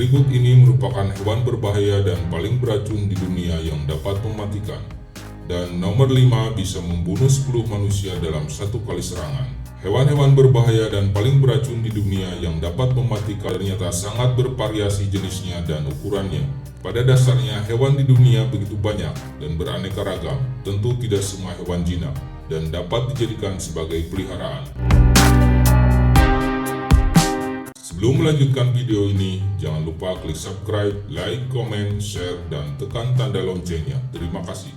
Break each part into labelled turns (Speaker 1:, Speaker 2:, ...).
Speaker 1: Berikut ini merupakan hewan berbahaya dan paling beracun di dunia yang dapat mematikan. Dan nomor 5 bisa membunuh 10 manusia dalam satu kali serangan. Hewan-hewan berbahaya dan paling beracun di dunia yang dapat mematikan ternyata sangat bervariasi jenisnya dan ukurannya. Pada dasarnya hewan di dunia begitu banyak dan beraneka ragam. Tentu tidak semua hewan jinak dan dapat dijadikan sebagai peliharaan. Sebelum melanjutkan video ini, jangan lupa klik subscribe, like, komen, share, dan tekan tanda loncengnya. Terima kasih.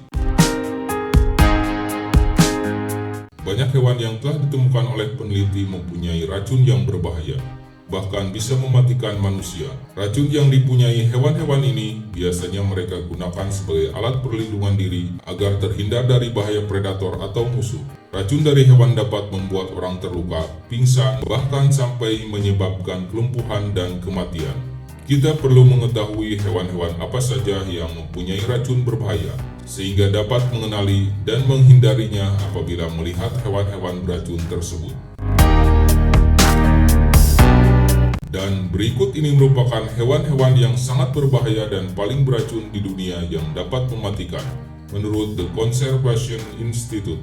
Speaker 1: Banyak hewan yang telah ditemukan oleh peneliti mempunyai racun yang berbahaya, bahkan bisa mematikan manusia. Racun yang dipunyai hewan-hewan ini biasanya mereka gunakan sebagai alat perlindungan diri agar terhindar dari bahaya predator atau musuh. Racun dari hewan dapat membuat orang terluka, pingsan, bahkan sampai menyebabkan kelumpuhan dan kematian. Kita perlu mengetahui hewan-hewan apa saja yang mempunyai racun berbahaya, sehingga dapat mengenali dan menghindarinya apabila melihat hewan-hewan beracun tersebut. Dan berikut ini merupakan hewan-hewan yang sangat berbahaya dan paling beracun di dunia yang dapat mematikan, menurut The Conservation Institute.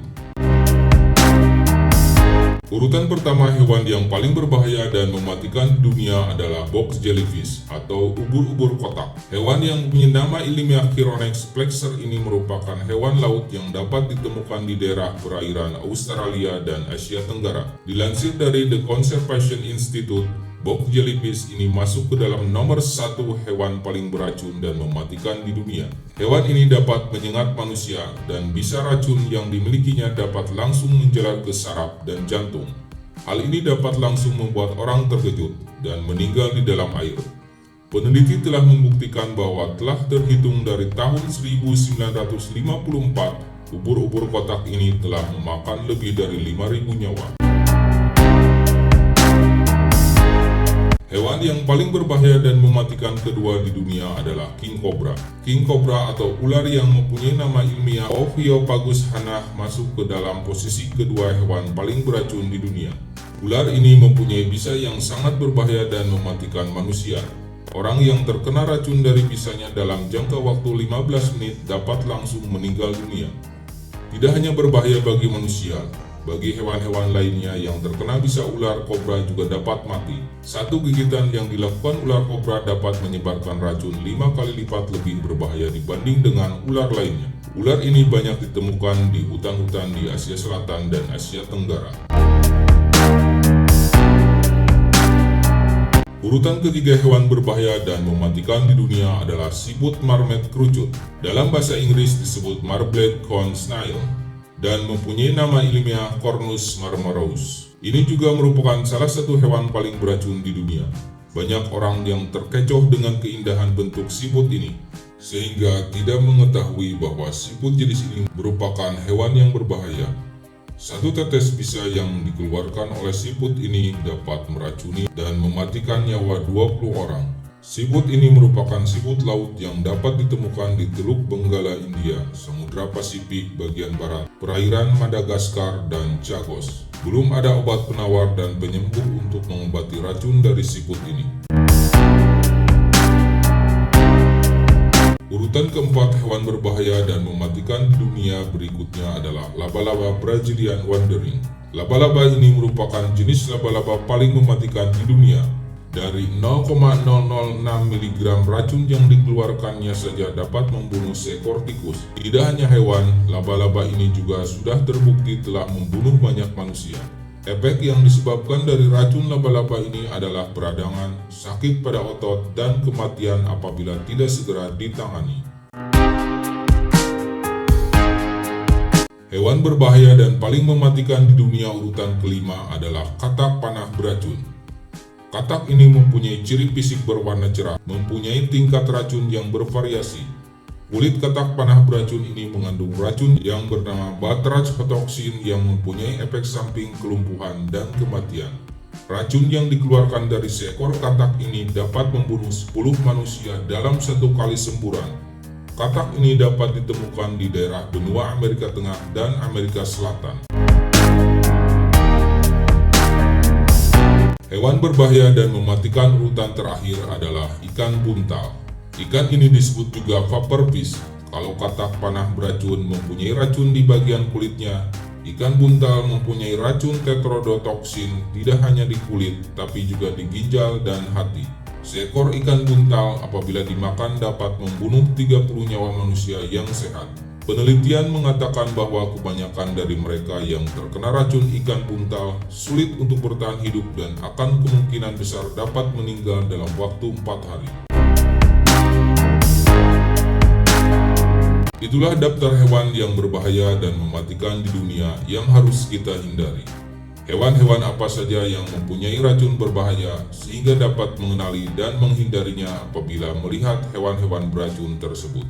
Speaker 1: Urutan pertama hewan yang paling berbahaya dan mematikan di dunia adalah box jellyfish atau ubur-ubur kotak. Hewan yang mempunyai nama ilmiah Chironex flexer ini merupakan hewan laut yang dapat ditemukan di daerah perairan Australia dan Asia Tenggara. Dilansir dari The Conservation Institute, box jellyfish ini masuk ke dalam nomor 1 hewan paling beracun dan mematikan di dunia. Hewan ini dapat menyengat manusia dan bisa racun yang dimilikinya dapat langsung menjalar ke saraf dan jantung. Hal ini dapat langsung membuat orang terkejut dan meninggal di dalam air. Peneliti telah membuktikan bahwa telah terhitung dari tahun 1954, ubur-ubur kotak ini telah memakan lebih dari 5.000 nyawa. Hewan yang paling berbahaya dan mematikan kedua di dunia adalah king cobra. King cobra atau ular yang mempunyai nama ilmiah Ophiopagus hannah masuk ke dalam posisi kedua hewan paling beracun di dunia. Ular ini mempunyai bisa yang sangat berbahaya dan mematikan manusia. Orang yang terkena racun dari bisanya dalam jangka waktu 15 menit dapat langsung meninggal dunia. Tidak hanya berbahaya bagi manusia, bagi hewan-hewan lainnya yang terkena bisa ular kobra juga dapat mati. Satu gigitan yang dilakukan ular kobra dapat menyebarkan racun 5 kali lipat lebih berbahaya dibanding dengan ular lainnya. Ular ini banyak ditemukan di hutan-hutan di Asia Selatan dan Asia Tenggara. Urutan ketiga hewan berbahaya dan mematikan di dunia adalah siput marmet kerucut. Dalam bahasa Inggris disebut marblet cone snail, dan mempunyai nama ilmiah Cornus marmorus. Ini juga merupakan salah satu hewan paling beracun di dunia. Banyak orang yang terkecoh dengan keindahan bentuk siput ini, sehingga tidak mengetahui bahwa siput jenis ini merupakan hewan yang berbahaya. Satu tetes bisa yang dikeluarkan oleh siput ini dapat meracuni dan mematikan nyawa 20 orang. Siput ini merupakan siput laut yang dapat ditemukan di Teluk Benggala, India, Samudra Pasifik bagian barat, perairan Madagaskar, dan Chagos. Belum ada obat penawar dan penyembuh untuk mengobati racun dari siput ini. Urutan keempat hewan berbahaya dan mematikan di dunia berikutnya adalah laba-laba Brazilian wandering. Laba-laba ini merupakan jenis laba-laba paling mematikan di dunia. Dari 0,006 mg racun yang dikeluarkannya saja dapat membunuh seekor tikus. Tidak hanya hewan, laba-laba ini juga sudah terbukti telah membunuh banyak manusia. Efek yang disebabkan dari racun laba-laba ini adalah peradangan, sakit pada otot, dan kematian apabila tidak segera ditangani. Hewan berbahaya dan paling mematikan di dunia urutan kelima adalah katak panah beracun. Katak ini mempunyai ciri fisik berwarna cerah, mempunyai tingkat racun yang bervariasi. Kulit katak panah beracun ini mengandung racun yang bernama batrachotoksin yang mempunyai efek samping kelumpuhan dan kematian. Racun yang dikeluarkan dari seekor katak ini dapat membunuh 10 manusia dalam satu kali semburan. Katak ini dapat ditemukan di daerah benua Amerika Tengah dan Amerika Selatan. Hewan berbahaya dan mematikan urutan terakhir adalah ikan buntal. Ikan ini disebut juga viperfish. Kalau katak panah beracun mempunyai racun di bagian kulitnya, ikan buntal mempunyai racun tetrodotoksin tidak hanya di kulit, tapi juga di ginjal dan hati. Seekor ikan buntal apabila dimakan dapat membunuh 30 nyawa manusia yang sehat. Penelitian mengatakan bahwa kebanyakan dari mereka yang terkena racun ikan buntal sulit untuk bertahan hidup dan akan kemungkinan besar dapat meninggal dalam waktu 4 hari. Itulah daftar hewan yang berbahaya dan mematikan di dunia yang harus kita hindari. Hewan-hewan apa saja yang mempunyai racun berbahaya sehingga dapat mengenali dan menghindarinya apabila melihat hewan-hewan beracun tersebut.